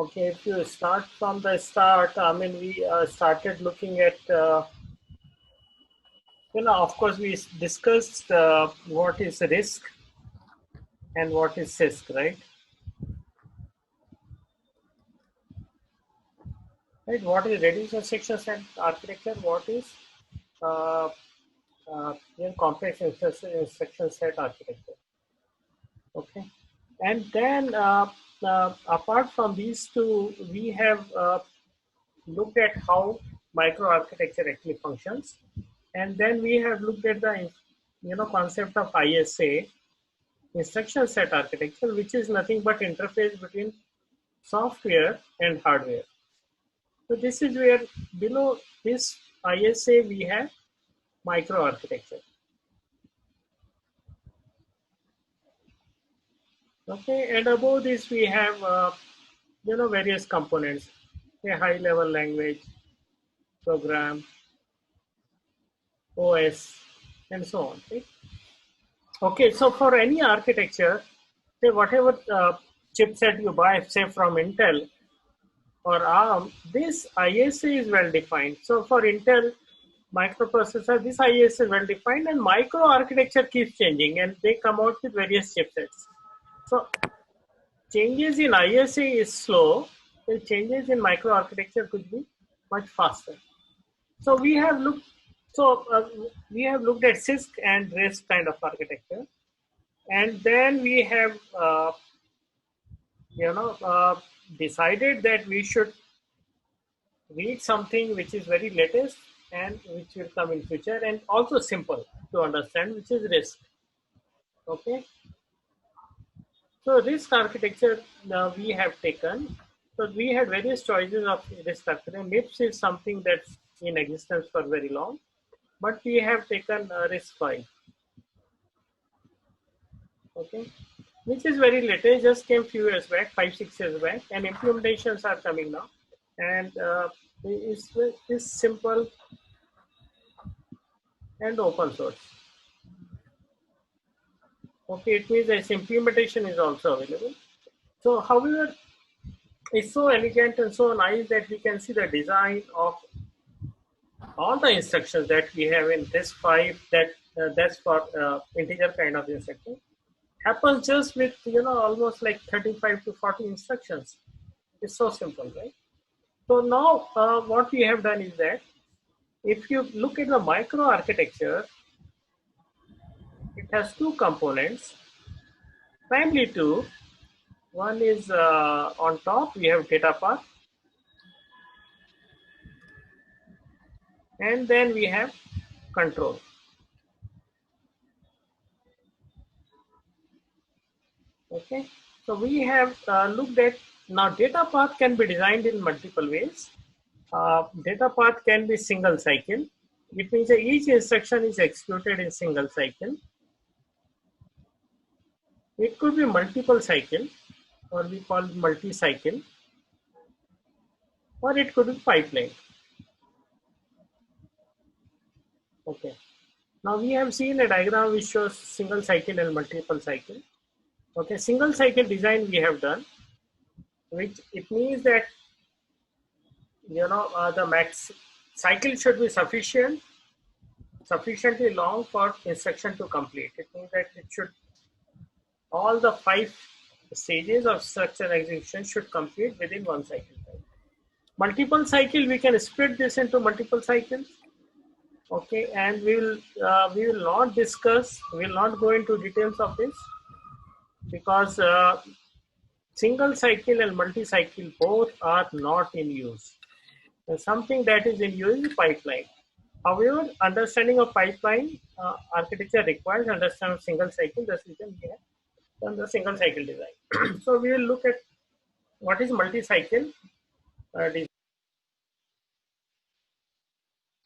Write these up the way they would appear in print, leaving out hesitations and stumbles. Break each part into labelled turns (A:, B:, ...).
A: Okay, if you start from the start, I mean, we started looking at, of course, we discussed what is RISC and what is CISC, right? Right, what is reduced instruction set architecture? What is uh, complex instruction set architecture? Okay, and then apart from these two, we have looked at how microarchitecture actually functions, and then we have looked at the concept of ISA, instruction set architecture, which is nothing but interface between software and hardware. So this is where below this ISA we have microarchitecture. Okay, and above this we have various components, a high level language, program, OS, and so on. Right? Okay, so for any architecture, say whatever chipset you buy, say from Intel or ARM, this ISA is well defined. So for Intel microprocessor, this ISA is well defined, and microarchitecture keeps changing, and they come out with various chipsets. So changes in ISA is slow, the changes in microarchitecture could be much faster. So we have looked. We have looked at CISC and RISC kind of architecture, and then we have decided that we should read something which is very latest and which will come in future, and also simple to understand, which is RISC. Okay. So RISC architecture we have taken. So we had various choices of RISC architecture. MIPS is something that's in existence for very long, but we have taken RISC-V. Okay, which is very latest, just came few years back, 5-6 years back, and implementations are coming now, and it's simple and open source. Okay, it means its implementation is also available. So however, it's so elegant and so nice that we can see the design of all the instructions that we have in RISC-V, that's for integer kind of instruction, happens just with almost like 35 to 40 instructions. It's so simple, right? So now what we have done is that if you look at the microarchitecture, it has two components, primarily two. One is on top we have data path, and then we have control. Okay, so we have looked at, now data path can be designed in multiple ways. Data path can be single cycle. It means that each instruction is executed in single cycle. It could be multiple cycle, or we call multi-cycle, or it could be pipeline. Okay. Now we have seen a diagram which shows single cycle and multiple cycle. Okay, single cycle design we have done, which it means that the max cycle should be sufficiently long for instruction to complete. It means that it should, all the 5 stages of structure execution should complete within one cycle time. Multiple cycle, we can split this into multiple cycles. Okay, and we will not discuss, we will not go into details of this, because single cycle and multi-cycle both are not in use. And something that is in use is pipeline. However, understanding of pipeline architecture requires understanding of single cycle. That's the reason we have done the single cycle design. So we will look at what is multi-cycle design.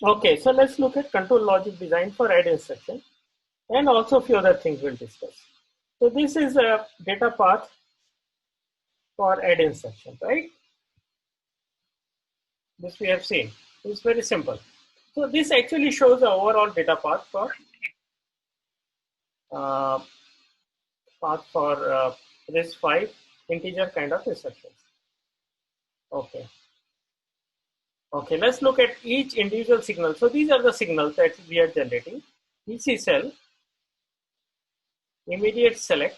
A: Okay, so let's look at control logic design for add instruction, and also a few other things we'll discuss. So this is a data path for add instruction, right? This we have seen. It's very simple. So this actually shows the overall data path for RISC-V integer kind of instructions. Okay. Okay, let's look at each individual signal. So these are the signals that we are generating. PC cell, immediate select,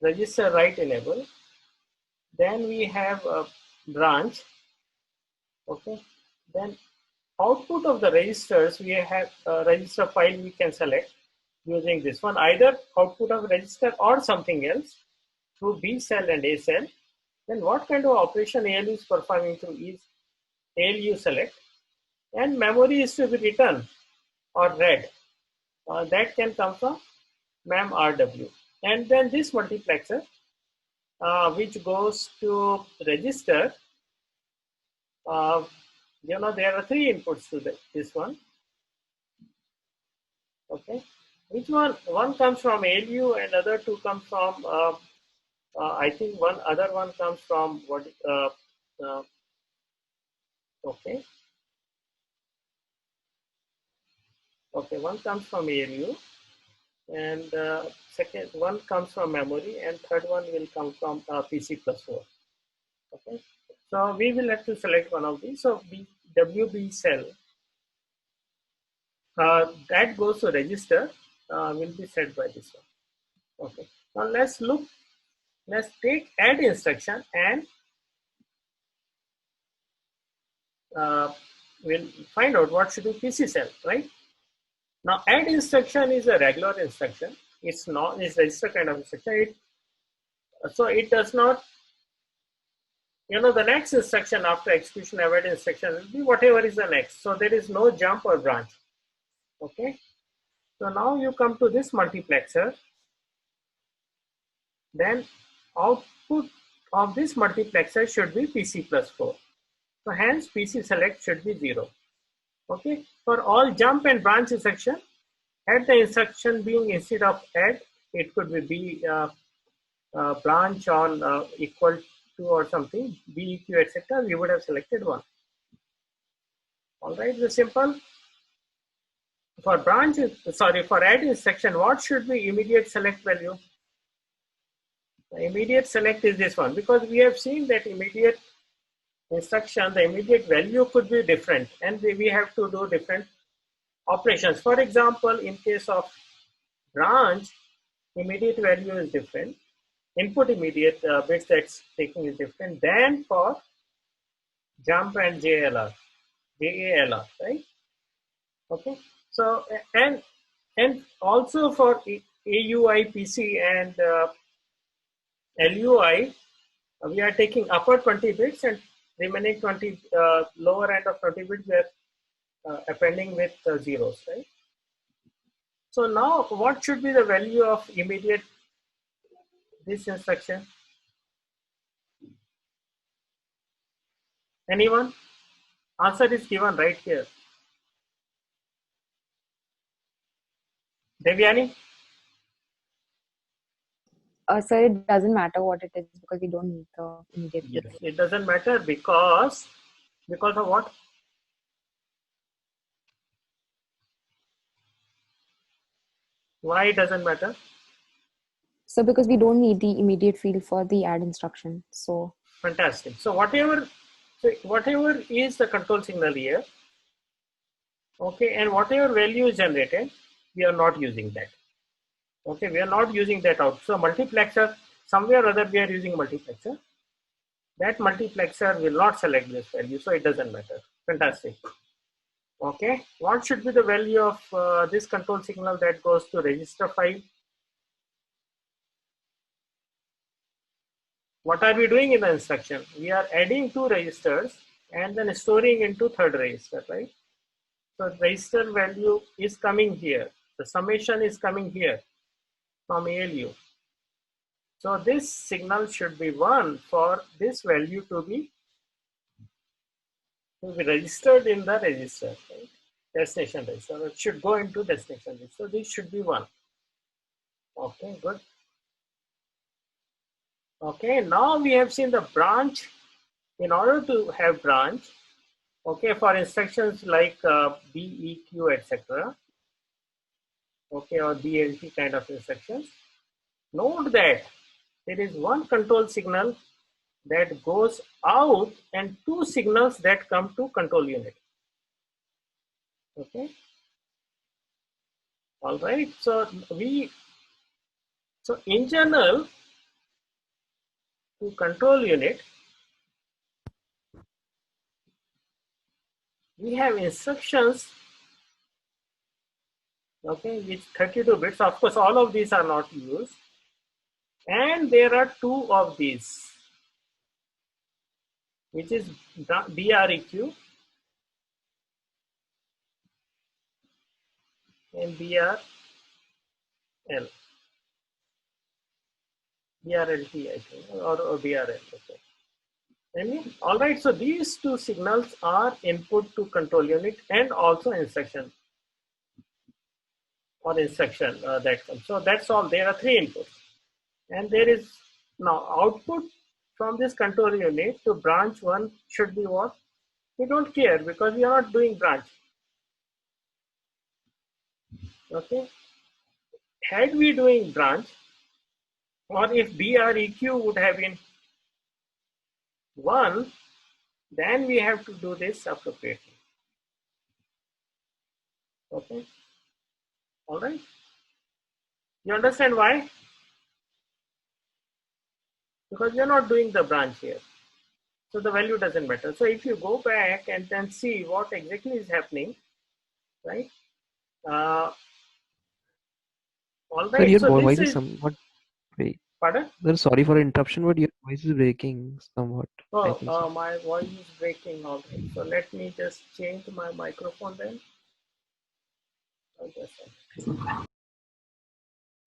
A: register write enable. Then we have a branch. Okay. Then output of the registers, we have a register file we can select using this one, either output of register or something else through B cell and A cell. Then what kind of operation ALU is performing through is ALU select, and memory is to be written or read. That can come from MEMRW. And then this multiplexer, which goes to register, there are three inputs to this one. Okay, which one? One comes from ALU and other two come from. I think one other one comes from what? Okay, okay. One comes from ALU, and second one comes from memory, and third one will come from PC+4. Okay, so we will have to select one of these. So WB cell that goes to register will be set by this one. Okay, now let's look. Let's take add instruction and we'll find out what should be PC cell, right? Now add instruction is a regular instruction. It's not, it's register kind of instruction. So it does not, the next instruction after execution of add instruction will be whatever is the next. So there is no jump or branch. Okay. So now you come to this multiplexer. Then output of this multiplexer should be PC+4. So hence PC select should be 0. Okay. For all jump and branch instruction, add the instruction being instead of add, it could be branch on equal to or something, BEQ, etc. We would have selected one. All right, the simple. For branch, for add instruction, what should be immediate select value? The immediate select is this one, because we have seen that immediate instruction, the immediate value could be different, and we have to do different operations. For example, in case of branch, immediate value is different. Input immediate bits that's taking is different than for jump and JALR, right? Okay. So and also for AUI, PC, and LUI, we are taking upper 20 bits and remaining 20 lower end of 20 bits we are appending with zeros, right? So now what should be the value of immediate this instruction? Anyone? Answer is given right here. Devyani?
B: Sir, it doesn't matter what it is because we don't need the immediate.
A: Yes, it doesn't matter because of what? Why it doesn't matter?
B: So because we don't need the immediate field for the add instruction. So
A: fantastic. So whatever is the control signal here, okay, and whatever value is generated, we are not using that. Okay, we are not using that out. So multiplexer, somewhere or other we are using multiplexer. That multiplexer will not select this value, so it doesn't matter. Fantastic. Okay, what should be the value of this control signal that goes to register file? What are we doing in the instruction? We are adding two registers and then storing into third register, right? So register value is coming here. The summation is coming here from ALU. So this signal should be 1 for this value to be registered in the register, right? Destination register. It should go into destination register. So this should be 1. Okay, good. Okay, now we have seen the branch. In order to have branch, okay, for instructions like BEQ, etc., okay, or BLT kind of instructions, note that there is one control signal that goes out and 2 signals that come to control unit. Okay. All right. So in general, to control unit, we have instructions, okay, with 32 bits. Of course, all of these are not used. And there are 2 of these, which is BREQ and BRLT, I think, or BRL. Okay. All right. So these 2 signals are input to control unit and also instruction that comes. So that's all. There are 3 inputs, and there is now output from this control unit to branch 1 should be what? We don't care because we are not doing branch. Okay. Had we doing branch, or if BREQ would have been 1, then we have to do this appropriately. Okay. All right. You understand why? Because we are not doing the branch here. So the value doesn't matter. So if you go back and then see what exactly is happening, right? All
C: Sir,
A: right.
C: your
A: So this
C: voice is
A: is,
C: somewhat break.
A: pardon?
C: Sir, sorry for interruption, but your voice is breaking somewhat. I think so.
A: Oh, my voice is breaking. All right. So let me just change my microphone then.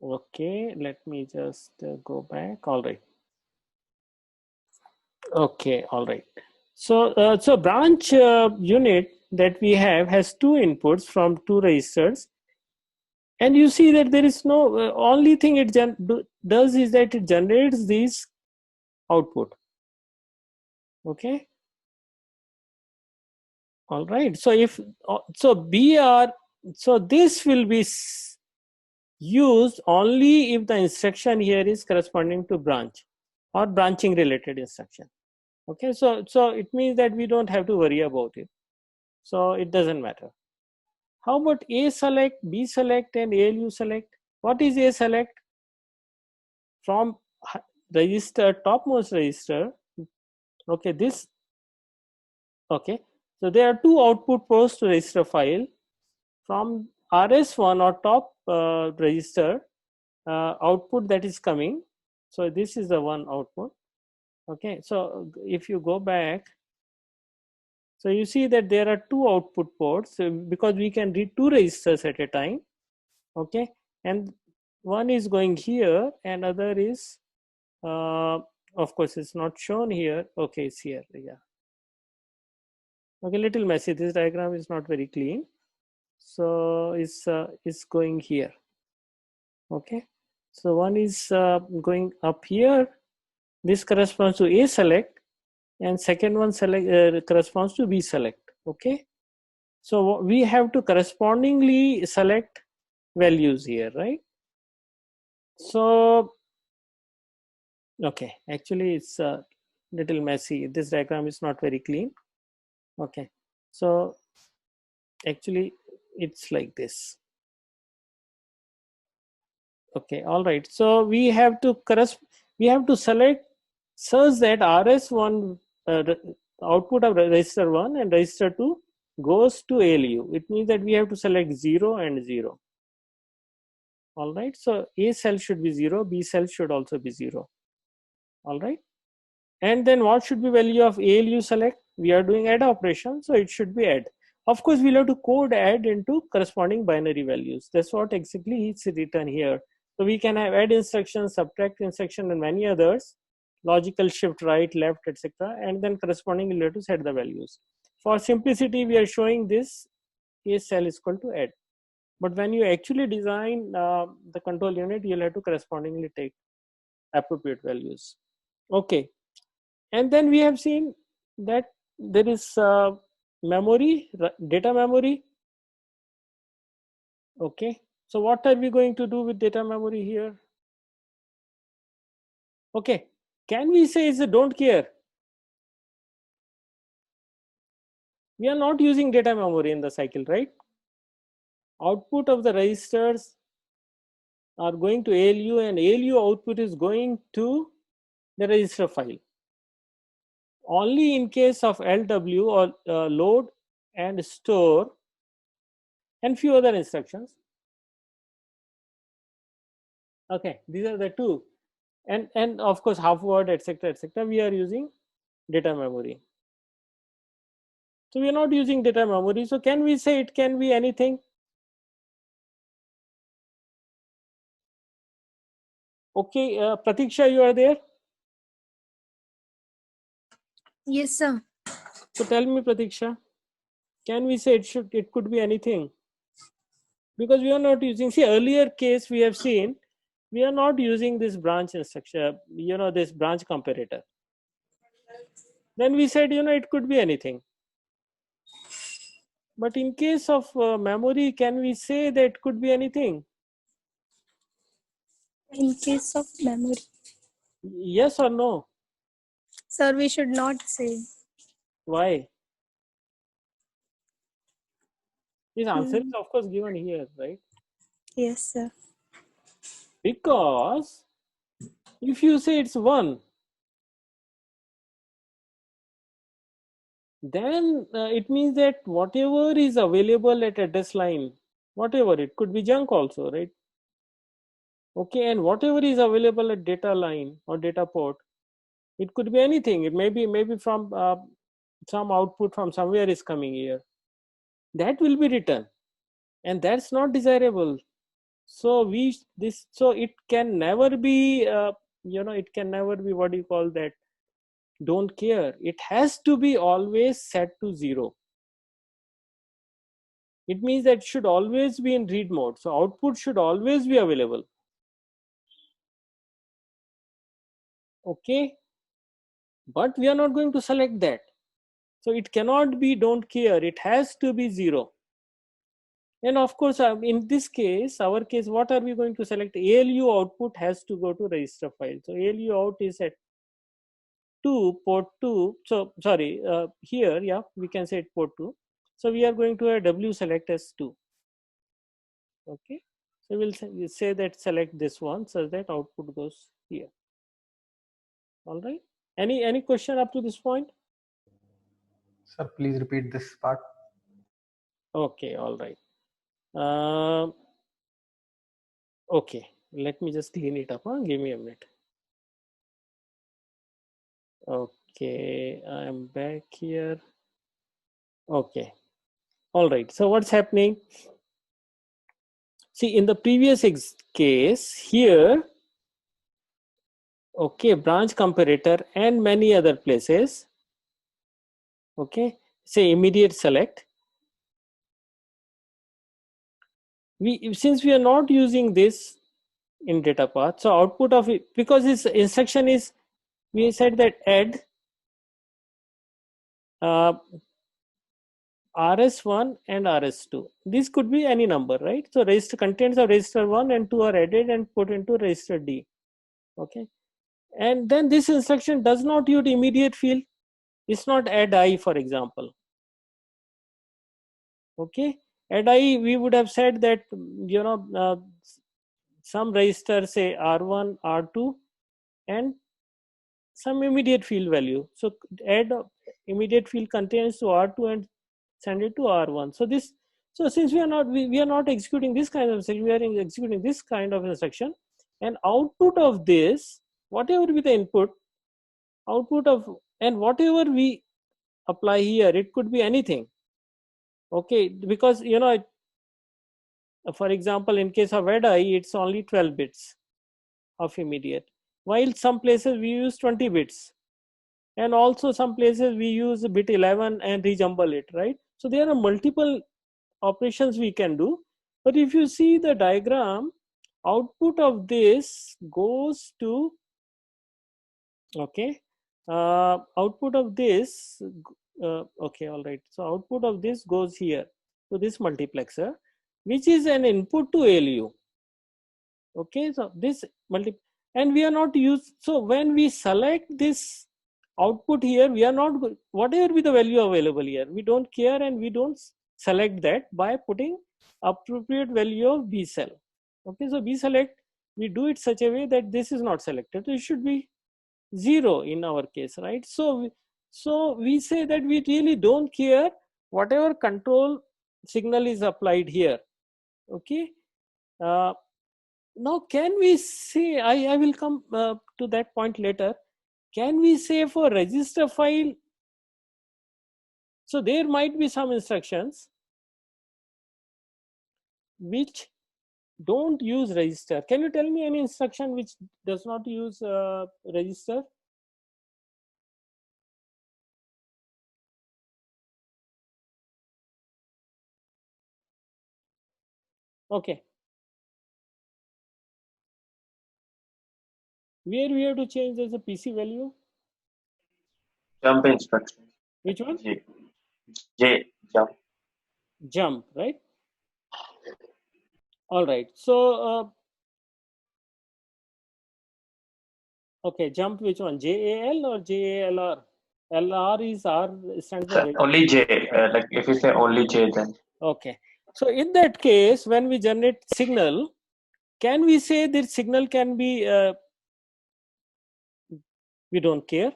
A: Okay, let me just go back. All right. Okay, all right. So branch unit that we have has 2 inputs from 2 registers, and you see that there is no only thing it does is that it generates this output. Okay. All right. So if so this will be used only if the instruction here is corresponding to branch or branching related instruction. Okay, so it means that we don't have to worry about it. So it doesn't matter. How about A select, B select, and ALU select? What is A select? From register, topmost register. Okay, this. Okay, so there are 2 output ports to register file. From RS1 or top register output that is coming. So this is the one output. Okay, so if you go back, so you see that there are 2 output ports because we can read 2 registers at a time. Okay, and one is going here and other is of course it's not shown here. Okay, it's here. Yeah. Okay, little messy. This diagram is not very clean. So it's going here. Okay, so one is going up here. This corresponds to A select, and second one corresponds to B select. Okay, so we have to correspondingly select values here, right? So okay, actually it's a little messy. This diagram is not very clean. Okay, so actually it's like this. Okay, all right. So we have to select such that RS1 output of register 1 and register 2 goes to ALU. It means that we have to select 0 and 0. All right. So A cell should be 0, B cell should also be 0. All right. And then what should be value of ALU select? We are doing add operation, so it should be add. Of course, we'll have to code add into corresponding binary values. That's what exactly is written here. So we can have add instruction, subtract instruction, and many others, logical shift right, left, etc. And then correspondingly we'll have to set the values. For simplicity, we are showing this A cell is equal to add. But when you actually design the control unit, you'll have to correspondingly take appropriate values. Okay. And then we have seen that there is memory, data memory. Okay, so what are we going to do with data memory here? Okay, can we say it's a don't care? We are not using data memory in the cycle, right? Output of the registers are going to ALU, and ALU output is going to the register file. Only in case of LW or load and store and few other instructions. Okay, these are the two. And of course half word, etc., we are using data memory. So we are not using data memory. So can we say it can be anything? Okay, Pratiksha, you are there?
D: Yes, sir.
A: So tell me, Pratiksha, can we say it could be anything? Because we are not using, see, earlier case we have seen, we are not using this branch instruction, this branch comparator. Then we said, it could be anything. But in case of memory, can we say that it could be anything?
D: In case of memory,
A: Yes or no?
D: sir, we should not say.
A: Why? This answer is of course given here, right?
D: Yes, sir.
A: Because if you say it's 1, then it means that whatever is available at address line, whatever, it could be junk also, right? Okay, and whatever is available at data line or data port, it could be anything. It may be from some output from somewhere is coming here. That will be written, and that's not desirable. So so it can never be it can never be, what do you call that, don't care. It has to be always set to 0. It means that it should always be in read mode. So output should always be available. Okay, but we are not going to select that. So it cannot be don't care. It has to be 0. And of course, in this case, our case, what are we going to select? ALU output has to go to register file. So ALU out is at 2, port 2. So sorry, here, yeah, we can say it port 2. So we are going to a W select as 2. Okay, so we'll say that select this one such that output goes here. All right. Any question up to this point?
E: Sir, please repeat this part.
A: Okay, all right. Okay, let me just clean it up. Give me a minute. Okay, I'm back here. Okay, all right. So what's happening? See, in the previous case here, okay, branch comparator and many other places, okay, say immediate select. Since we are not using this in data path, so output of it, because this instruction is, we said that add RS1 and RS2. This could be any number, right? So register contents of register 1 and 2 are added and put into register D. Okay, and then this instruction does not use immediate field. It's not add I, for example. Okay, add I, we would have said that some register, say R1, R2, and some immediate field value. So add immediate field contains to R2 and send it to R1. So this, so since we are not executing this kind of instruction, we are executing this kind of instruction, and output of this, whatever be the input, output of, and whatever we apply here, it could be anything. Okay, because for example, in case of ADI, it's only 12 bits of immediate, while some places we use 20 bits, and also some places we use bit 11 and rejumble it, right? So there are multiple operations we can do. But if you see the diagram, output of this goes to, okay, output of this, okay, all right. So output of this goes here to this multiplexer, which is an input to ALU. Okay, so this and we are not used. So when we select this output here, we are not, whatever be the value available here, we don't care, and we don't select that by putting appropriate value of B cell. Okay, so B select, we do it such a way that this is not selected. So it should be 0 in our case, right? So we say that we really don't care whatever control signal is applied here. Okay. Now can we say, I will come to that point later. Can we say for register file, so there might be some instructions which don't use register. Can you tell me any instruction which does not use register? Okay. Where we have to change as a PC value?
F: Jump instruction.
A: Which one?
F: Jump.
A: Jump, right? All right. So, okay, jump which one? JAL or JALR? LR is R stands for.
F: Only J. Like if you say only J, then.
A: Okay. So in that case, when we generate signal, can we say this signal can be, we don't care?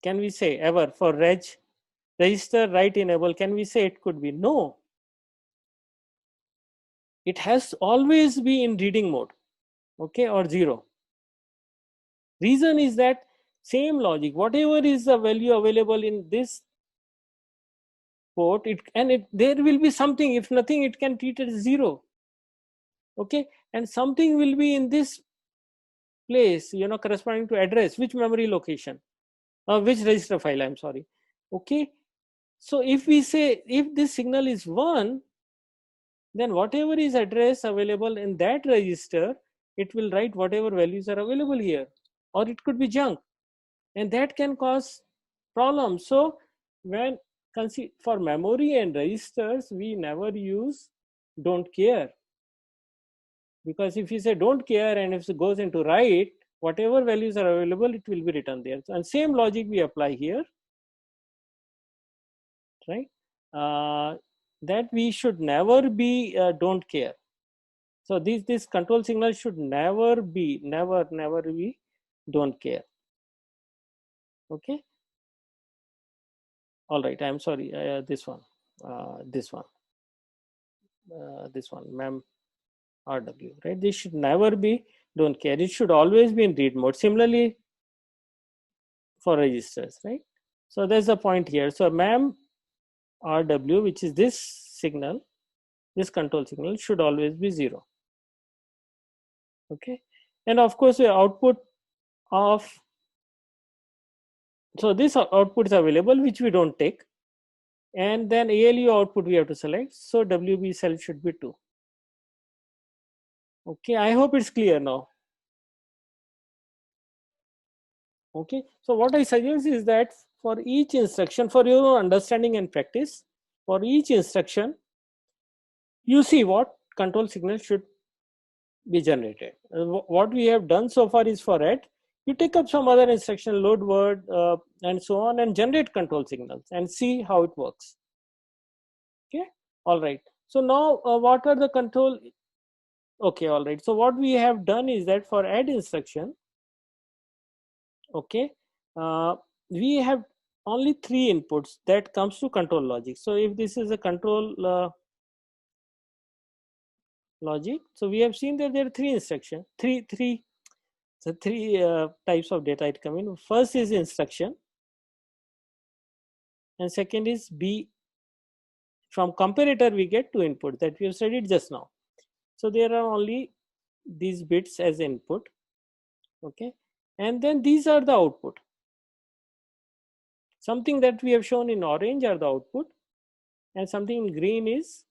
A: Can we say ever for register write enable, can we say it could be? No. It has always be in reading mode, okay, or 0. Reason is that same logic, whatever is the value available in this port, there will be something, if nothing, it can treat it as 0. Okay, and something will be in this place, corresponding to address, which memory location, which register file, I'm sorry. Okay, so if we say, if this signal is 1, then whatever is address available in that register, it will write whatever values are available here, or it could be junk, and that can cause problems. So when for memory and registers, we never use don't care, because if you say don't care and if it goes into write, whatever values are available, it will be written there. And same logic we apply here, right? That we should never be don't care. So this control signal should never be don't care. Okay. All right. I'm sorry. This one, mem RW, right? This should never be don't care. It should always be in read mode. Similarly for registers, right? So there's a point here. So mem RW, which is this signal, this control signal, should always be 0. Okay. And of course, the output of, so this output is available, which we don't take. And then ALU output we have to select. So WB cell should be 2. Okay, I hope it's clear now. Okay, so what I suggest is that for each instruction, for your understanding and practice, for each instruction, you see what control signal should be generated. What we have done so far is for add. You take up some other instruction, load word, and so on, and generate control signals and see how it works. Okay, all right. So now what are the control? Okay, all right. So what we have done is that for add instruction, okay, we have only 3 inputs that comes to control logic. So if this is a control logic, so we have seen that there are 3 instructions, three types of data it come in. First is instruction, and second is B. From comparator we get 2 input that we have studied just now. So there are only these bits as input, okay, and then these are the output. Something that we have shown in orange are the output, and something in green is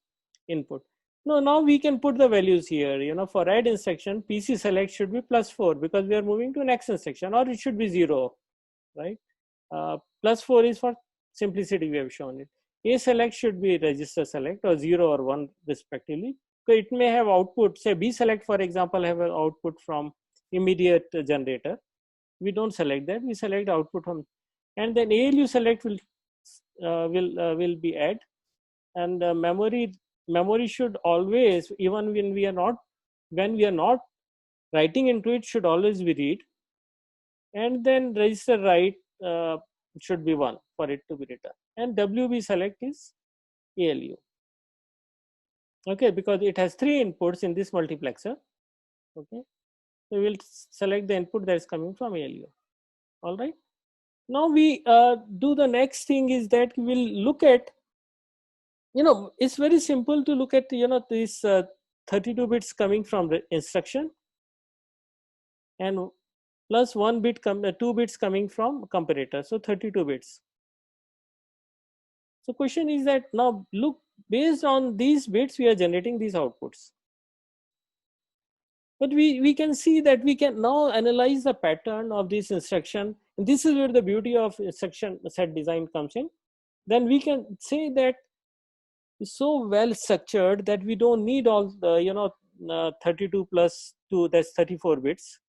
A: input. Now we can put the values here. For add instruction, PC select should be +4 because we are moving to next instruction, or it should be 0, right? +4 is for simplicity, we have shown it. A select should be register select, or 0 or 1 respectively. So it may have output, say B select, for example, have an output from immediate generator. We don't select that. We select output on, and then ALU select will be add, and memory should always, even when we are not writing into it, should always be read, and then register write should be 1 for it to be written, and WB select is ALU. Okay, because it has 3 inputs in this multiplexer. Okay, so we will select the input that is coming from ALU. All right. Now we do the next thing is that we will look at, it's very simple to look at, these 32 bits coming from the instruction, and plus 2 bits coming from comparator, so 32 bits. So question is that now look, based on these bits we are generating these outputs, but we can see that we can now analyze the pattern of this instruction, and this is where the beauty of instruction set design comes in. Then we can say that it's so well structured that we don't need all the 32 plus 2, that's 34 bits.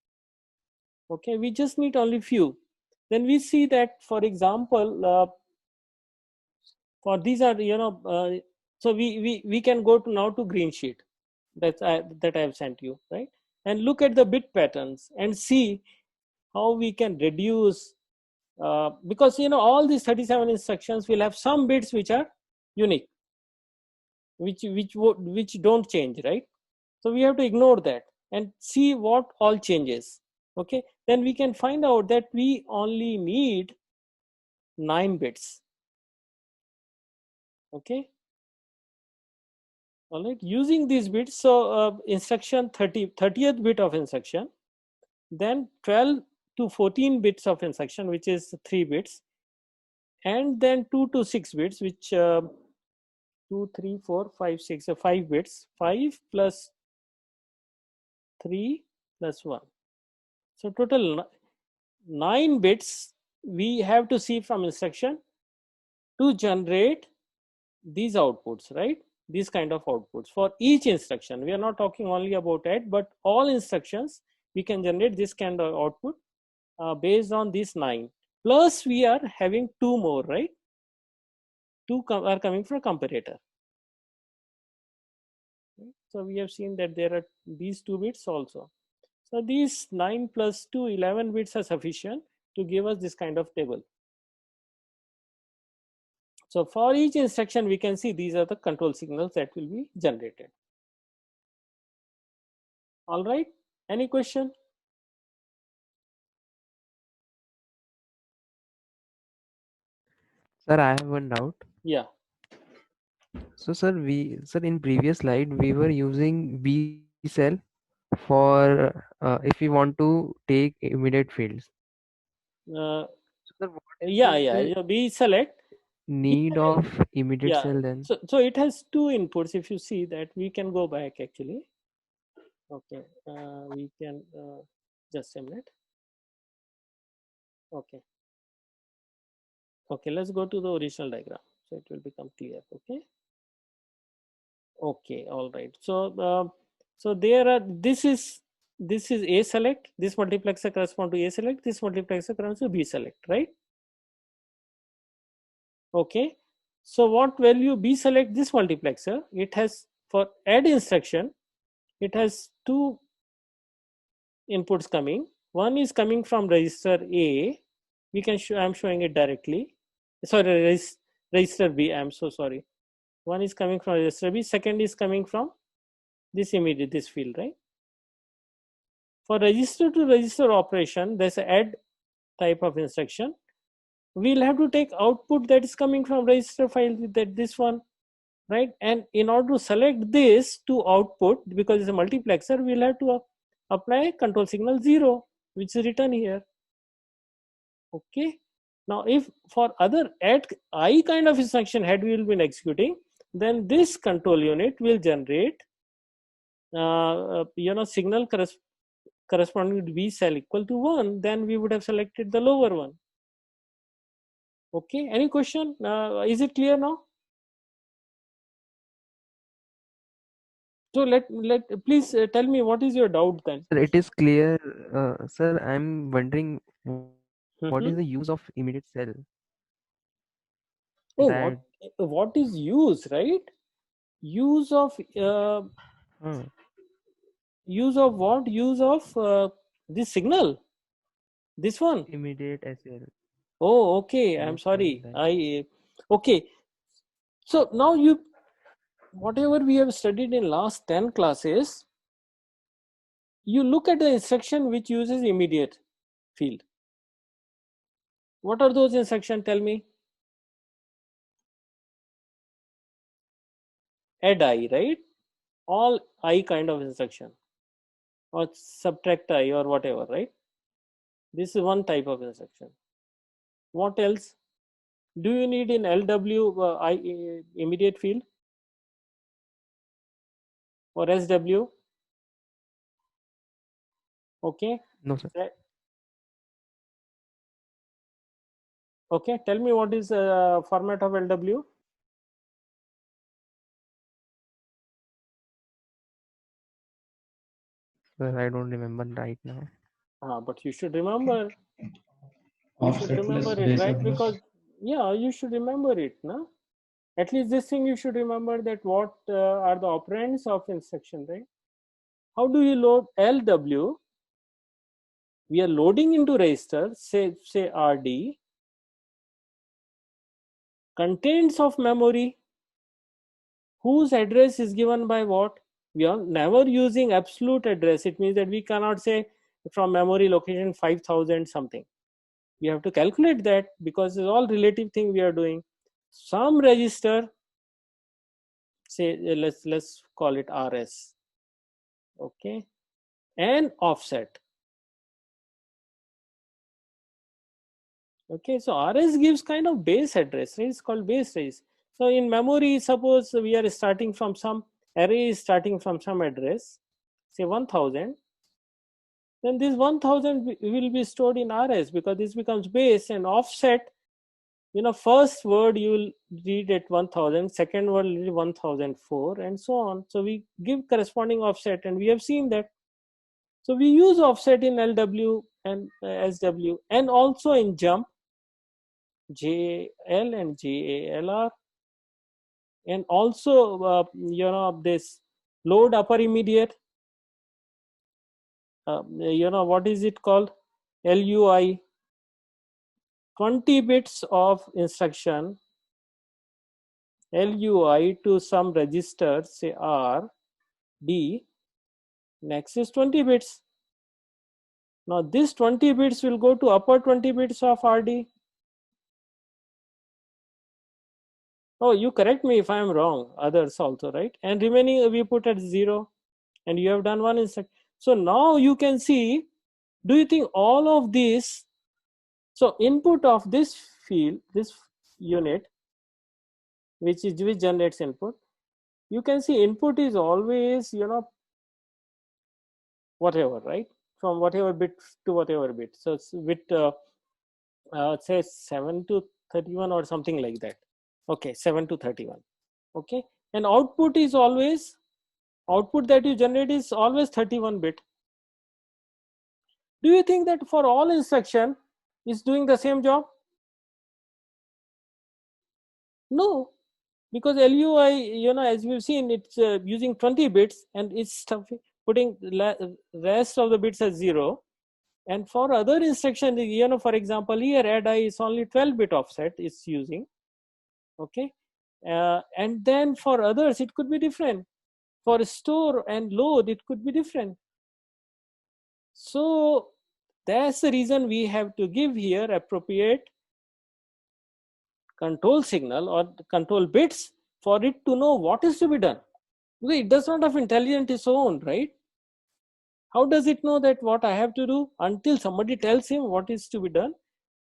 A: Okay, we just need only few. Then we see that, for example, for these are so we can go to now to green sheet that I have sent you, right, and look at the bit patterns and see how we can reduce, because all these 37 instructions will have some bits which are unique, which don't change, right? So we have to ignore that and see what all changes. Okay, then we can find out that we only need 9 bits. Okay, all right, using these bits. So instruction 30th bit of instruction, then 12 to 14 bits of instruction, which is 3 bits, and then 2 to 6 bits, which 2, 3, 4, 5, 6, so 5 bits, 5 plus 3 plus 1. So total 9 bits we have to see from instruction to generate these outputs, right? These kind of outputs for each instruction. We are not talking only about add, but all instructions we can generate this kind of output based on these 9. Plus we are having 2 more, right? 2 are coming from comparator. So we have seen that there are these 2 bits also. So these 9 plus 2, 11 bits are sufficient to give us this kind of table. So for each instruction, we can see these are the control signals that will be generated. All right, any question?
C: Sir, I have one doubt.
A: Yeah.
C: So, sir, in previous slide we were using B cell for if we want to take immediate fields.
A: Uh,
C: So, sir, what is
A: yeah. We select.
C: need of immediate
A: Yeah.
C: cell then?
A: So it has 2 inputs. If you see that, we can go back actually. Okay. We can just a minute. Okay. Okay. Let's go to the original diagram, so it will become clear. Okay. Okay. All right. So so there are. This is A select. This multiplexer corresponds to A select. This multiplexer corresponds to B select. Right. Okay. So what value B select this multiplexer? It has, for add instruction, it has 2 inputs coming. One is coming from register A. We can show, I'm showing it directly. Sorry, register B. I'm so sorry. One is coming from register B. Second is coming from this field, right? For register to register operation, there's an add type of instruction. We'll have to take output that is coming from register file, that this one, right? And in order to select this to output, because it's a multiplexer, we'll have to apply control signal 0, which is written here. Okay. Now, if for other add I kind of instruction head we will be executing, then this control unit will generate signal corresponding to B cell equal to 1. Then we would have selected the lower one. Okay. Any question? Is it clear now? So please tell me what is your doubt then.
C: Sir, it is clear. Sir, I'm wondering what is
A: Mhm.
C: the use of immediate cell?
A: Oh,
C: That
A: what is use, right? Use of
C: uh,
A: use of what? Use of this signal. This one.
C: immediate SL.
A: Oh, okay. I'm
C: Yes, sir.
A: sorry.
C: That
A: Okay. So now whatever we have studied in last 10 classes, you look at the instruction which uses immediate field. What are those instructions? Tell me. Add I, right? All I kind of instruction, or subtract I, or whatever, right? This is one type of instruction. What else? Do you need in LW immediate field or SW? Okay.
C: no, sir.
A: Okay. Tell me what is format of LW?
C: Sir, I don't remember right now.
A: But you should remember. You should remember
E: Offsetless
A: it,
E: base
A: right?
E: address.
A: Because yeah, you should remember it, no? At least this thing you should remember, that what are the operands of instruction, right? How do you load LW? We are loading into register, say RD, contents of memory, whose address is given by what? We are never using absolute address. It means that we cannot say from memory location 5000 something. We have to calculate that, because it's all relative thing we are doing. Some register, say let's call it RS, okay, and offset. Okay, so RS gives kind of base address, right? It's called base raise. So in memory, suppose we are starting from some array is starting from some address, say 1000, then this 1000 will be stored in RS, because this becomes base. And offset, first word you will read at 1000, second word will read 1004, and so on. So we give corresponding offset, and we have seen that. So we use offset in LW and SW, and also in jump, JL and JALR, and also this load upper immediate, what is it called, LUI, 20 bits of instruction LUI to some register, say R, D, next is 20 bits. Now this 20 bits will go to upper 20 bits of RD. Oh, you correct me if I am wrong, others also, right? And remaining we put at 0, and you have done one instruction. So now you can see, do you think all of this, so input of this field, this unit, which generates input, you can see input is always, whatever, right? From whatever bit to whatever bit. So it's bit, say 7 to 31 or something like that. Okay, 7 to 31. Okay, and output is always, output that you generate is always 31 bit. Do you think that for all instruction is doing the same job? No, because LUI, as we've seen, it's using 20 bits, and it's putting rest of the bits as 0. And for other instruction, for example, here add I is only 12-bit offset it's using. Okay, and then for others it could be different. For store and load it could be different. So that's the reason we have to give here appropriate control signal or control bits for it to know what is to be done. Because it does not have intelligence its own, right? How does it know that what I have to do until somebody tells him what is to be done?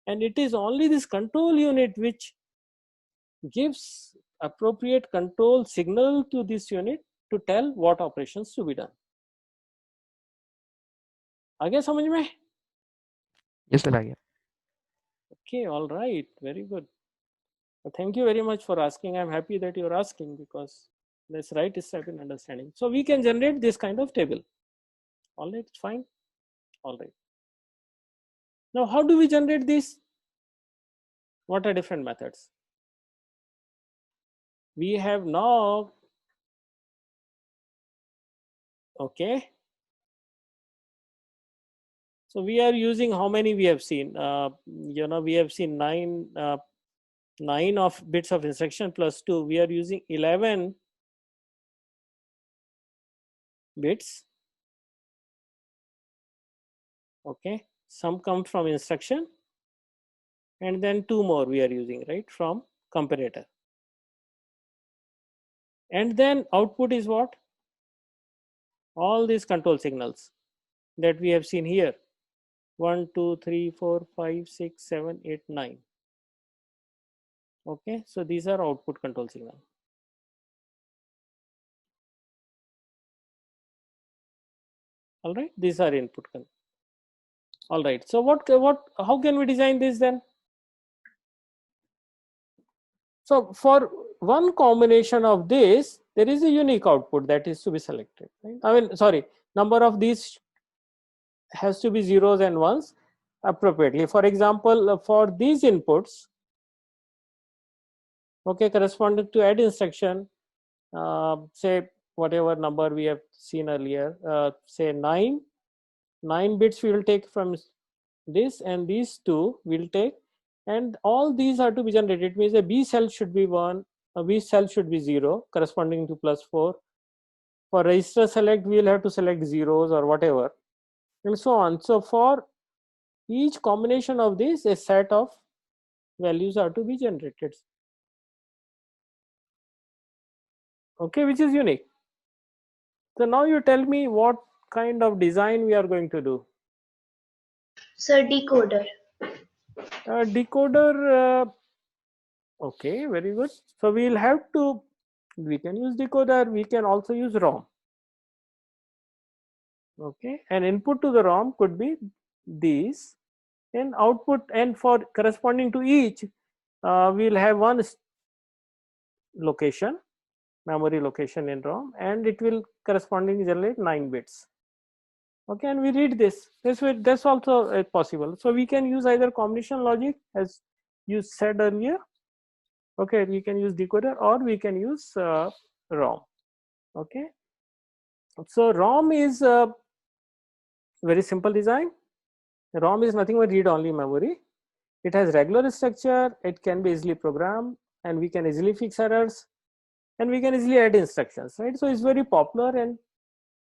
A: And it is only this control unit which gives appropriate control signal to this unit to tell what operations to be done. आ गया समझ में?
C: Yes, sir. आ गया.
A: Okay, all right, very good. Thank you very much for asking. I'm happy that you're asking, because That's right step in understanding. So we can generate this kind of table. All right, fine. All right. Now, how do we generate this? What are different methods? We have now, okay. So we are using how many we have seen? We have seen 9 of bits of instruction plus 2. We are using 11 bits. Okay, some come from instruction, and then 2 more we are using, right, from comparator. And then output is what? All these control signals that we have seen here. 1, 2, 3, 4, 5, 6, 7, 8, 9. Okay, so these are output control signal. All right, these are input. All right, so how can we design this then? So for one combination of this, there is a unique output that is to be selected, right? I mean, sorry, number of these has to be zeros and ones appropriately. For example, for these inputs, okay, corresponding to add instruction, say whatever number we have seen earlier, say 9 bits we will take from this, and these 2 will take, and all these are to be generated. It means a B cell should be 1, a B cell should be 0 corresponding to +4. For register select, we will have to select zeros or whatever, and so on. So for each combination of this, a set of values are to be generated, okay, which is unique. So now you tell me what kind of design we are going to do.
G: Sir, decoder.
A: Decoder, okay, very good. So we can use decoder, we can also use ROM. Okay, and input to the ROM could be these, and output, and for corresponding to each, we'll have one location, memory location in ROM, and it will correspondingly generate 9 bits. Okay, and we read this. That's also possible. So we can use either combination logic, as you said earlier. Okay, we can use decoder, or we can use ROM. Okay, so ROM is a very simple design. ROM is nothing but read-only memory. It has regular structure, it can be easily programmed, and we can easily fix errors, and we can easily add instructions, right? So it's very popular and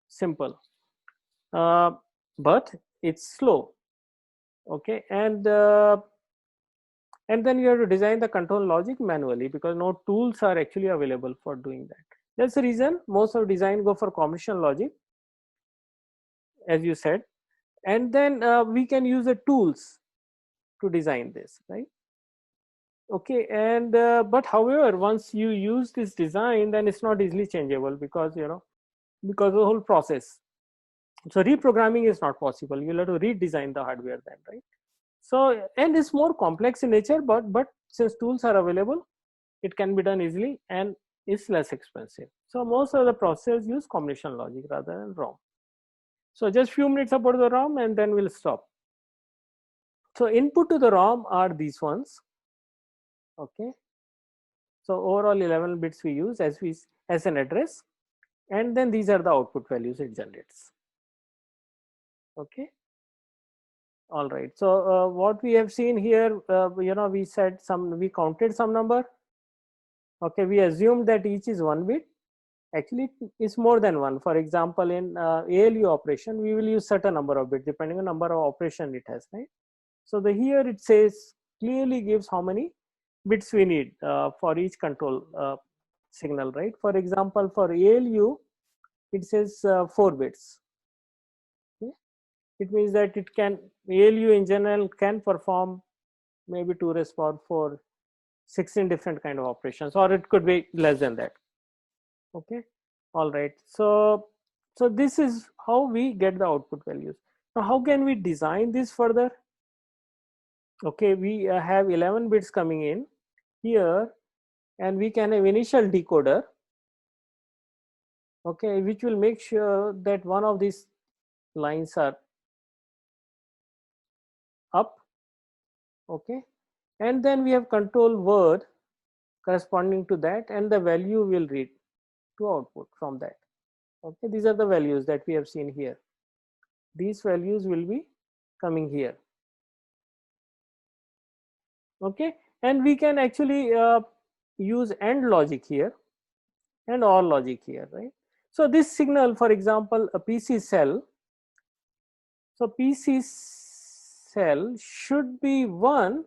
A: simple, but it's slow. Okay, and then you have to design the control logic manually, because no tools are actually available for doing that. That's the reason most of design go for combination logic, as you said, and then we can use the tools to design this, right? Okay, and but however, once you use this design, then it's not easily changeable, because because of the whole process. So reprogramming is not possible. You'll have to redesign the hardware then, right? So, and it's more complex in nature, but since tools are available, it can be done easily and is less expensive. So most of the processors use combination logic rather than ROM. So just few minutes about the ROM, and then we'll stop. So input to the ROM are these ones. Okay, so overall 11 bits we use as an address, and then these are the output values it generates. Okay, all right. So what we have seen here, we said we counted some number. Okay, we assumed that each is 1 bit. Actually, it's more than one. For example, in ALU operation, we will use certain number of bits depending on number of operation it has, right? So here it says, clearly gives how many bits we need for each control signal, right? For example, for ALU, it says 4 bits. Okay? It means that ALU in general can perform maybe 2 raised power 4, 16 different kind of operations, or it could be less than that. Okay, all right. So this is how we get the output values. Now, how can we design this further? Okay, we have 11 bits coming in here, and we can have initial decoder. okay, which will make sure that one of these lines are up, okay, and then we have control word corresponding to that, and the value will read to output from that. Okay, these are the values that we have seen here. These values will be coming here. Okay, and we can actually use AND logic here and OR logic here, right? So this signal, for example, a PC cell. So PC cell should be one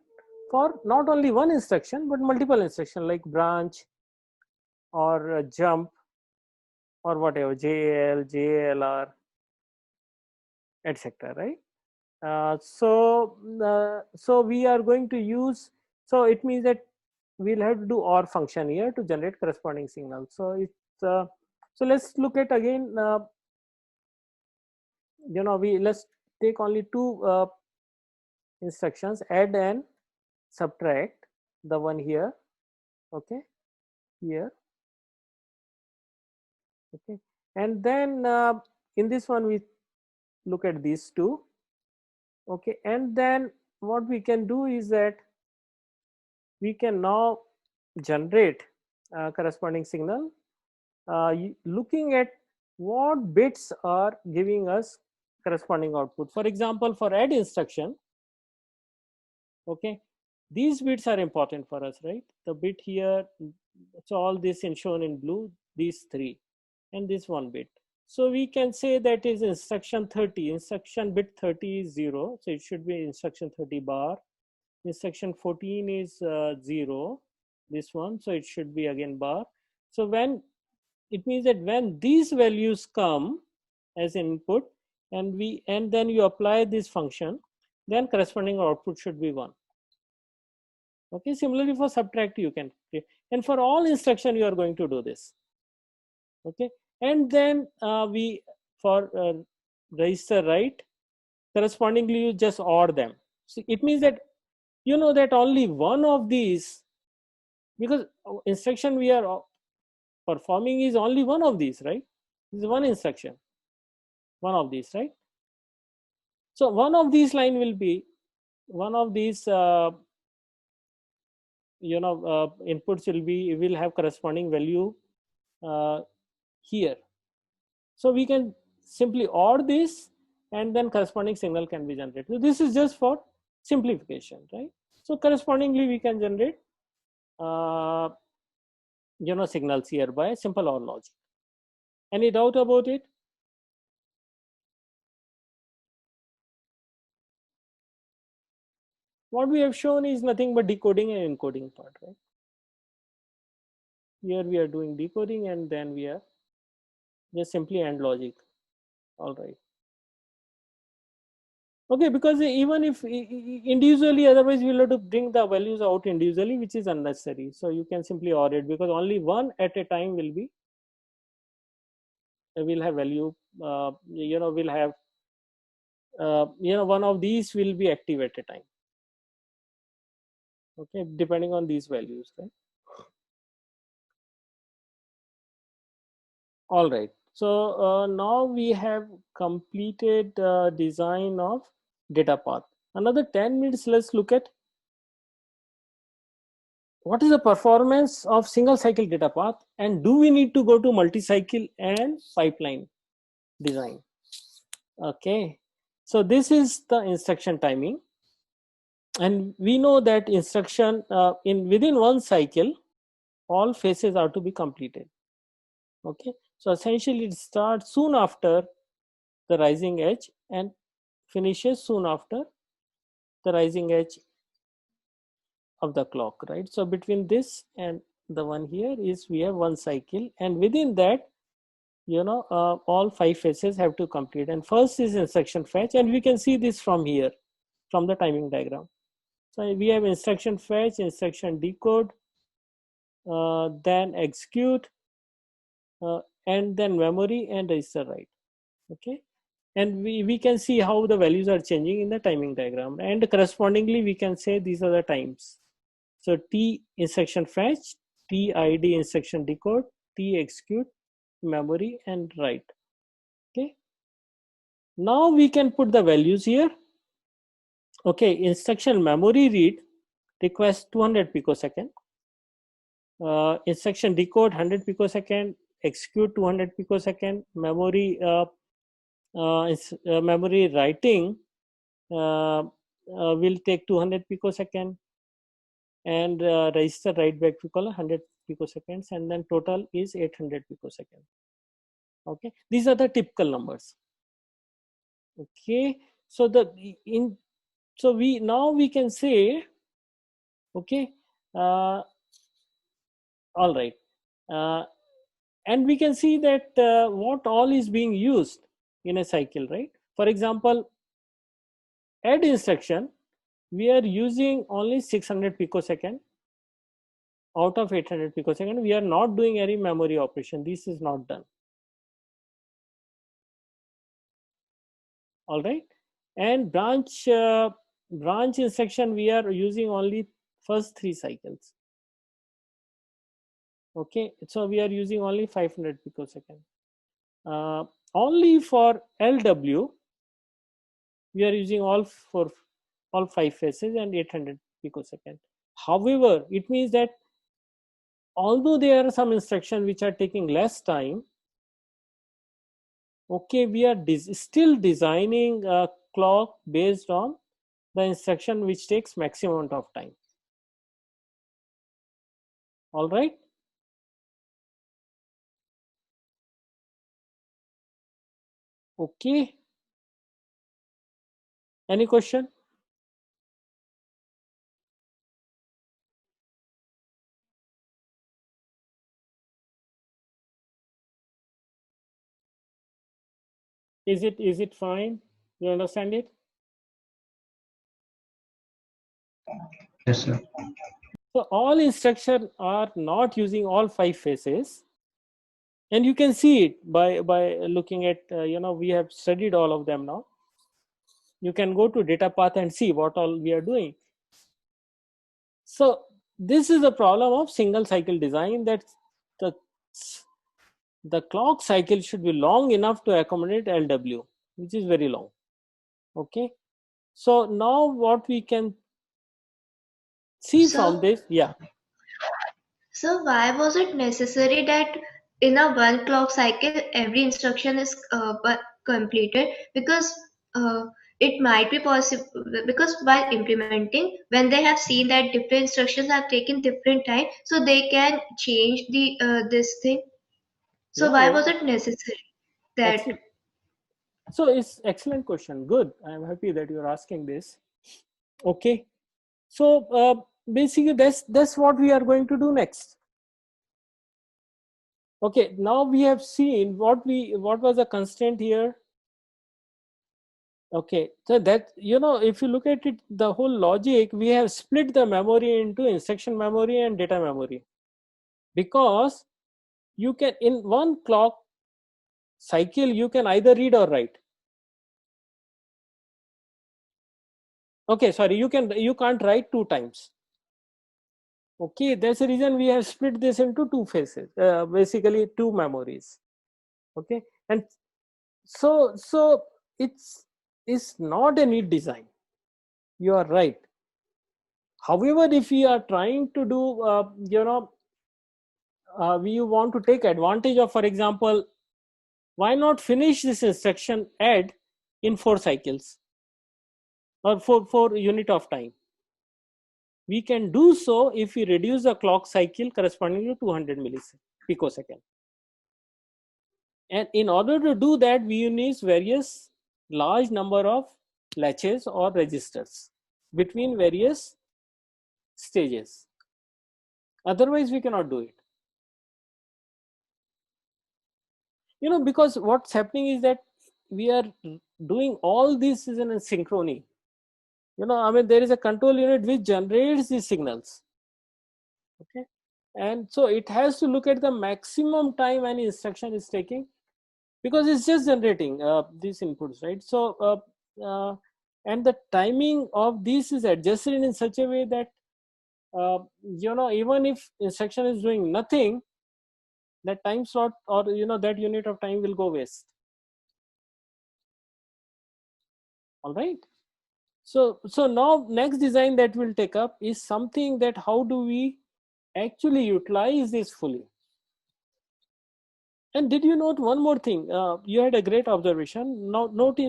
A: for not only one instruction but multiple instruction like branch or jump or whatever, JAL, JALR, etc. Right? So we are going to use. So it means that we'll have to do OR function here to generate corresponding signal. So it's so let's look at again. Let's take only two instructions, add and subtract, the one here, okay, here, okay, and then in this one we look at these two, okay, and then what we can do is that we can now generate corresponding signal looking at what bits are giving us corresponding output. For example, for add instruction, okay, these bits are important for us, right? The bit here, so all this is shown in blue, these three, and this one bit. So we can say that is instruction 30, instruction bit 30 is 0, so it should be instruction 30 bar. Instruction 14 is 0, this one, so it should be again bar. So when it means that when these values come as input and then you apply this function, then corresponding output should be 1. Okay, similarly for subtract you can, and for all instruction you are going to do this. Okay, and then we for register write, correspondingly you just OR them. So it means that you know that only one of these, because instruction we are performing is only one of these, right? This is one instruction, one of these, right? So one of these line will be one of these inputs will have corresponding value here. So we can simply OR this and then corresponding signal can be generated. So this is just for simplification, right? So correspondingly we can generate signals here by simple OR logic. Any doubt about it? What we have shown is nothing but decoding and encoding part, right? Here we are doing decoding and then we are just simply AND logic. All right. Okay, because even if individually, otherwise we'll have to bring the values out individually, which is unnecessary. So you can simply OR it, because only one at a time will have value. We'll have one of these will be active at a time. Okay, depending on these values, right? All right. So now we have completed design of data path. Another 10 minutes, let's look at what is the performance of single cycle data path, and do we need to go to multi-cycle and pipeline design? Okay, so this is the instruction timing, and we know that instruction within one cycle, all phases are to be completed. Okay, so essentially it starts soon after the rising edge and finishes soon after the rising edge of the clock, right? So between this and the one here is we have one cycle, and within that all 5 phases have to complete. And first is instruction fetch, and we can see this from here, from the timing diagram. So we have instruction fetch, instruction decode, then execute, and then memory and register write. Okay, and we can see how the values are changing in the timing diagram, and correspondingly we can say these are the times. So T instruction fetch, T ID instruction decode, T execute, memory and write. Okay, now we can put the values here. Okay, instruction memory read requires 200 picosecond, instruction decode 100 picosecond, execute 200 picosecond, memory writing will take 200 picosecond, and register write back we call 100 picoseconds, and then total is 800 picosecond. Okay, these are the typical numbers. Okay, so we can say, okay, all right, and we can see that what all is being used in a cycle, right? For example, add instruction, we are using only 600 picosecond out of 800 picosecond. We are not doing any memory operation. This is not done. All right, and branch instruction, we are using only first 3 cycles. Okay, so we are using only 500 picosecond. Only for LW, we are using all 5 phases and 800 picosecond. However, it means that although there are some instructions which are taking less time, okay, we are still designing a clock based on the instruction which takes maximum amount of time. All right. Okay. Any question? Is it fine? You understand it?
H: Yes, sir.
A: So all instructions are not using all 5 phases, and you can see it by looking at we have studied all of them now. You can go to data path and see what all we are doing. So this is the problem of single cycle design, that the clock cycle should be long enough to accommodate LW, which is very long. Okay, so now what we can see from this, yeah.
G: So why was it necessary that in a one clock cycle every instruction is completed? Because it might be possible, because while implementing, when they have seen that different instructions have taken different time, so they can change the this thing. So
A: Yeah,
G: why
A: yeah.
G: was it necessary that?
A: Excellent. So it's excellent question. Good. I'm happy that you're asking this. Okay. So basically that's what we are going to do next. Okay. Now we have seen what was the constraint here. Okay. So that, if you look at it, the whole logic, we have split the memory into instruction memory and data memory, because you can, in one clock cycle, you can either read or write. Okay, sorry, you can't write 2 times. Okay, that's the reason we have split this into 2 phases, basically 2 memories. Okay, and so it's not a neat design. You are right. However, if we are trying to do, we want to take advantage of, for example, why not finish this instruction add in 4 cycles or 4 unit of time? We can do so if we reduce the clock cycle corresponding to 200 picosecond. And in order to do that, we use various large number of latches or registers between various stages. Otherwise, we cannot do it. Because what's happening is that we are doing all this is in a synchrony. There is a control unit which generates these signals. Okay, and so it has to look at the maximum time any instruction is taking, because it's just generating these inputs, right? So and the timing of this is adjusted in such a way that even if instruction is doing nothing, that time slot or that unit of time will go waste. All right. So now next design that we'll take up is something that how do we actually utilize this fully. And did you note one more thing? You had a great observation. Now note,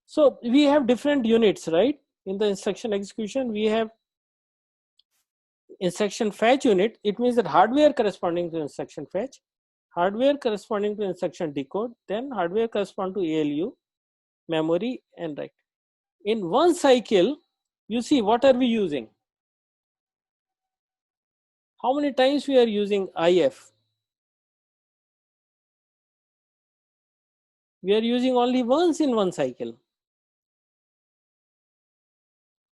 A: so we have different units, right? In the instruction execution, we have instruction fetch unit. It means that hardware corresponding to instruction fetch, hardware corresponding to instruction decode, then hardware corresponding to ALU, memory, and write. In one cycle, you see what are we using? How many times we are using IF? We are using only once in one cycle.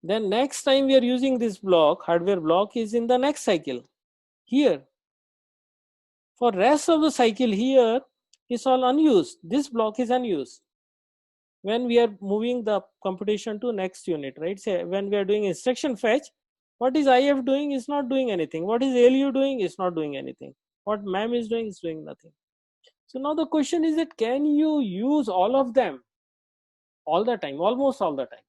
A: Then next time we are using this block, hardware block is in the next cycle. Here, for rest of the cycle here is all unused. This block is unused. When we are moving the computation to next unit, right? Say when we are doing instruction fetch, what is IF doing is not doing anything. What is ALU doing is not doing anything. What MEM is doing nothing. So now the question is that can you use all of them all the time, almost all the time?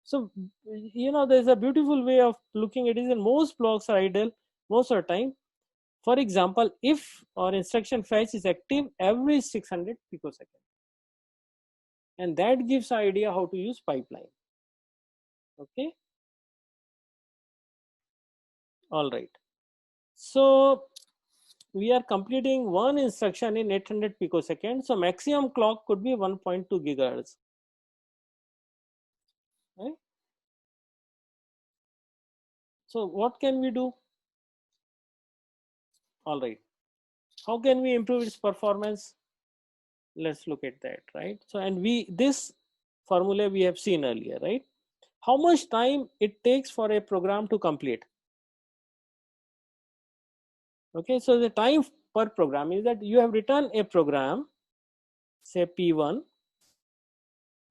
A: So there's a beautiful way of looking at it, and most blocks are idle most of the time. For example, if our instruction fetch is active every 600 picosecond, and that gives an idea how to use pipeline. Okay. All right. So we are completing one instruction in 800 picoseconds. So maximum clock could be 1.2 gigahertz. Right? So what can we do? All right. How can we improve its performance? Let's look at that, right? So, and this formula we have seen earlier, right? How much time it takes for a program to complete? Okay, so the time per program is that you have written a program, say P1,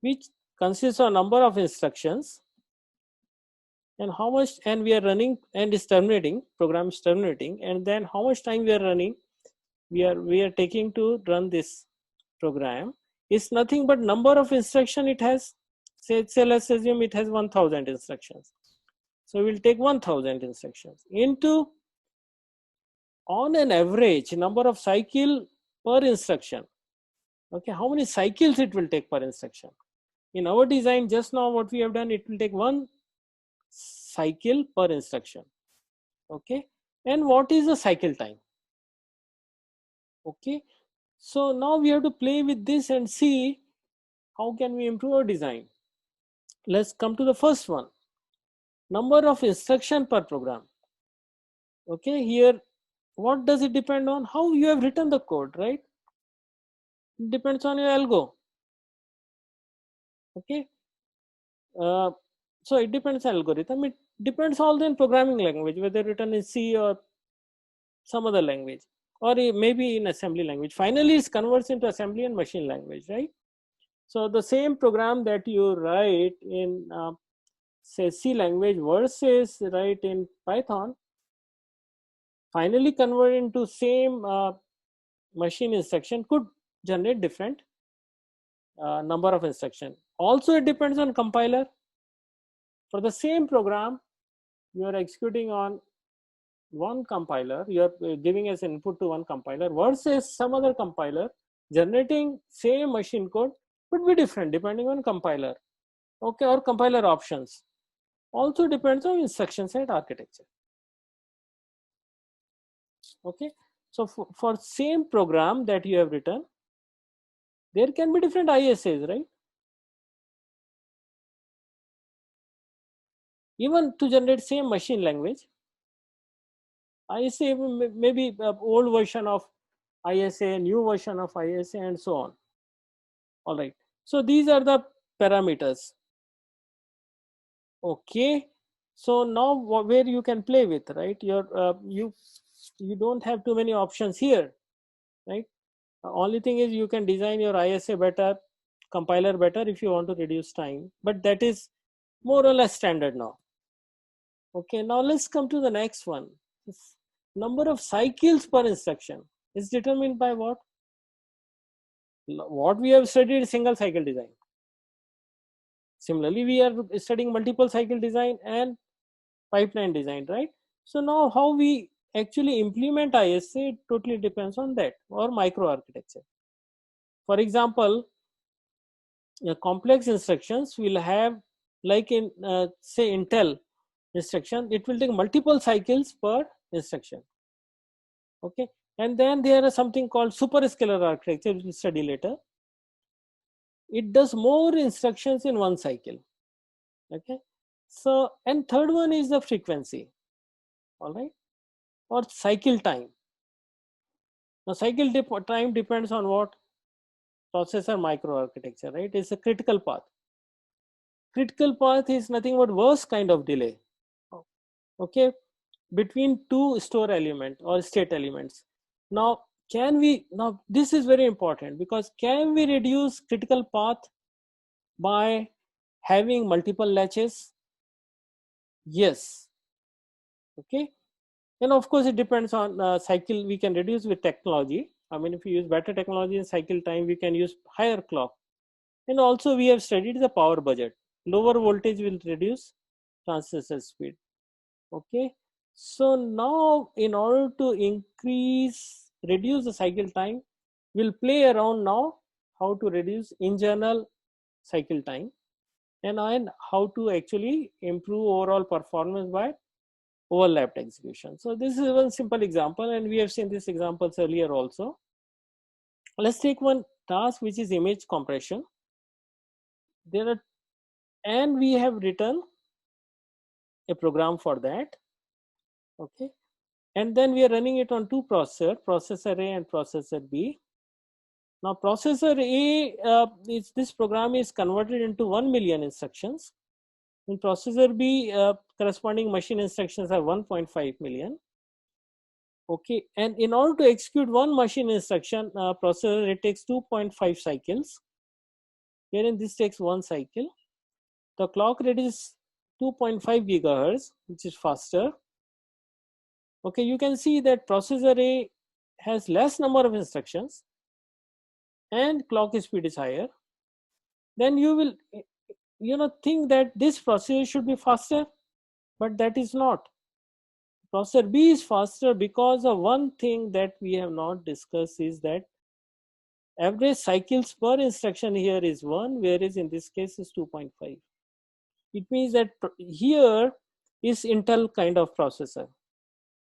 A: which consists of a number of instructions, and how much, and we are running and is terminating, program is terminating, and then how much time we are running, we are taking to run this program is nothing but number of instruction it has. Say let's assume it has 1000 instructions. So we'll take 1000 instructions into, on an average, number of cycle per instruction. Okay, how many cycles it will take per instruction? In our design just now what we have done, it will take one cycle per instruction. Okay, and what is the cycle time? Okay, so now we have to play with this and see how can we improve our design. Let's come to the first one, number of instruction per program. Okay, here what does it depend on? How you have written the code, right? It depends on your algo. Okay, so it depends on algorithm. It depends also in programming language, whether written in C or some other language, or maybe in assembly language. Finally, it converts into assembly and machine language, right? So the same program that you write in say C language versus write in Python, finally convert into same machine instruction could generate different number of instruction. Also, it depends on compiler. For the same program, you are executing on one compiler, you are giving as input to one compiler versus some other compiler, generating same machine code would be different depending on compiler. Okay, or compiler options. Also depends on instruction set architecture. Okay, so for same program that you have written, there can be different ISAs, right? Even to generate same machine language, ISA maybe old version of ISA, new version of ISA, and so on. All right, so these are the parameters. Okay, so now where you can play with, right? You don't have too many options here, right? The only thing is you can design your ISA better, compiler better if you want to reduce time, but that is more or less standard now. Okay, now let's come to the next one. number of cycles per instruction is determined by what? What we have studied is single cycle design. Similarly, we are studying multiple cycle design and pipeline design, right? So now how we actually implement ISA, it totally depends on that, or microarchitecture. For example, complex instructions will have, like in say Intel instruction, it will take multiple cycles per instruction. Okay, and then there is something called superscalar architecture, which we'll study later. It does more instructions in one cycle. Okay, so, and third one is the frequency, all right, or cycle time. Now cycle time depends on what? Processor microarchitecture, right? It's a critical path. Critical path is nothing but worst kind of delay, okay, between two store element or state elements. Now can we, now this is very important, because can we reduce critical path by having multiple latches? Yes. Okay, and of course it depends on cycle. We can reduce with technology. I mean, if you use better technology in cycle time, we can use higher clock. And also we have studied the power budget. Lower voltage will reduce transistor speed. Okay, so now in order to reduce the cycle time, we'll play around now how to reduce in general cycle time, and how to actually improve overall performance by overlapped execution. So this is one simple example, and we have seen these examples earlier also. Let's take one task, which is image compression. There are, and we have written a program for that. Okay, and then we are running it on two processor A and processor B. Now processor A, this program is converted into 1 million instructions. In processor B, corresponding machine instructions are 1.5 million. Okay, and in order to execute one machine instruction, processor, it takes 2.5 cycles. Wherein this takes 1 cycle. The clock rate is 2.5 gigahertz, which is faster. Okay, you can see that processor A has less number of instructions and clock speed is higher. Then you will, think that this processor should be faster, but that is not. Processor B is faster because of one thing that we have not discussed, is that average cycles per instruction here is 1, whereas in this case is 2.5. It means that here is Intel kind of processor,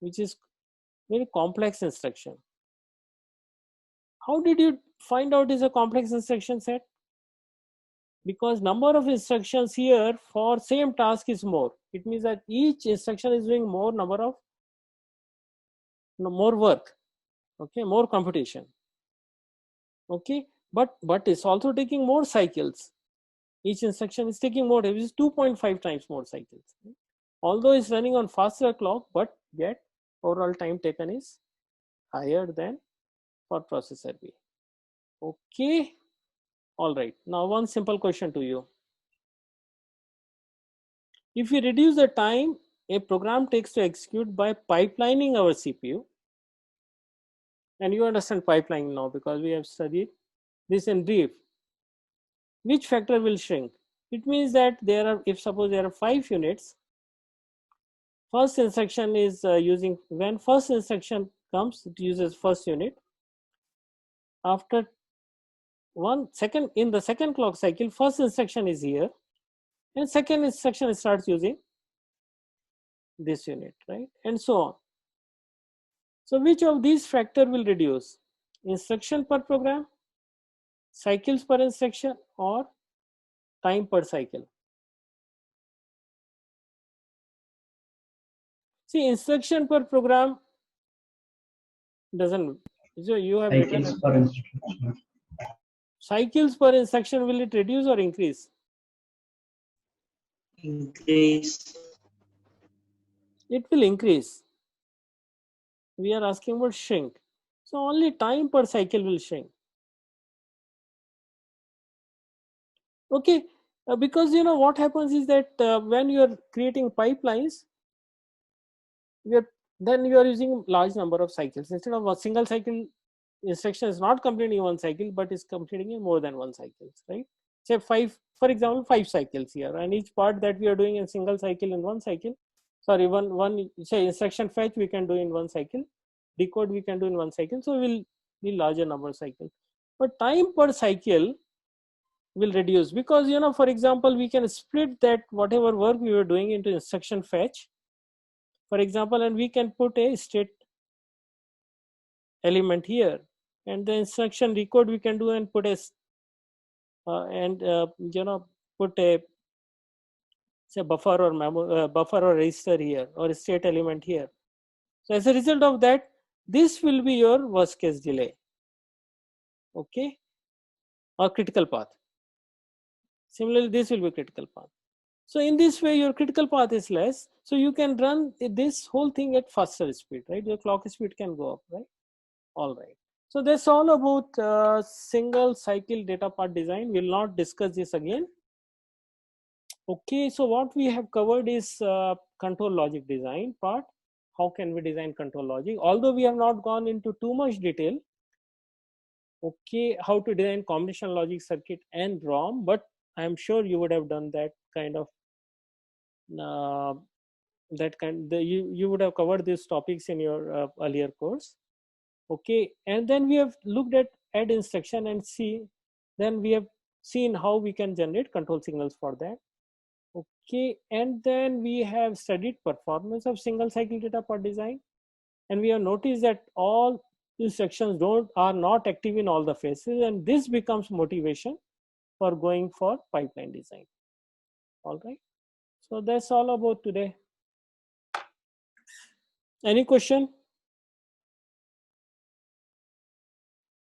A: which is very complex instruction. How did you find out is a complex instruction set? Because number of instructions here for same task is more. It means that each instruction is doing more number of, more work, okay, more computation. Okay, but it's also taking more cycles. Each instruction is taking more, which is 2.5 times more cycles. Although it's running on faster clock, but yet overall time taken is higher than for processor B. Okay, all right. Now one simple question to you. If we reduce the time a program takes to execute by pipelining our CPU, and you understand pipelining now because we have studied this in brief, which factor will shrink? It means that there are, if suppose there are 5 units, first instruction is when first instruction comes, it uses first unit. After 1 second, in the second clock cycle, first instruction is here, and second instruction starts using this unit, right? And so on. So which of these factor will reduce? Instruction per program, cycles per instruction, or time per cycle? See, instruction per program doesn't, so you have written
H: Cycles per instruction.
A: cycles per instruction, will it reduce or increase?
I: Increase.
A: It will increase. We are asking about shrink. So only time per cycle will shrink. Okay, because what happens is that when you are creating pipelines, then you are using large number of cycles. Instead of a single cycle, instruction is not completing one cycle, but is completing in more than one cycles, right? Say 5, for example, 5 cycles here, and each part that we are doing in single cycle in one cycle, sorry, one say instruction fetch we can do in one cycle, decode we can do in one cycle, so we'll need larger number of cycles. But time per cycle will reduce, because for example, we can split that whatever work we were doing into instruction fetch, for example, and we can put a state element here, and the instruction decode we can do and put a put a say buffer or register here, or a state element here. So as a result of that, this will be your worst case delay, okay, or critical path. Similarly, this will be critical path. So in this way, your critical path is less, so you can run this whole thing at faster speed, right? Your clock speed can go up, right? All right. So that's all about single cycle data path design. We'll not discuss this again. Okay, so what we have covered is control logic design part. How can we design control logic? Although we have not gone into too much detail, okay, how to design combinational logic circuit and ROM, but I'm sure you would have done that kind of you would have covered these topics in your earlier course. Okay, and then we have looked at add instruction and then we have seen how we can generate control signals for that. Okay, and then we have studied performance of single cycle data path design, and we have noticed that all instructions are not active in all the phases, and this becomes motivation for going for pipeline design. All right, so that's all about today. Any question?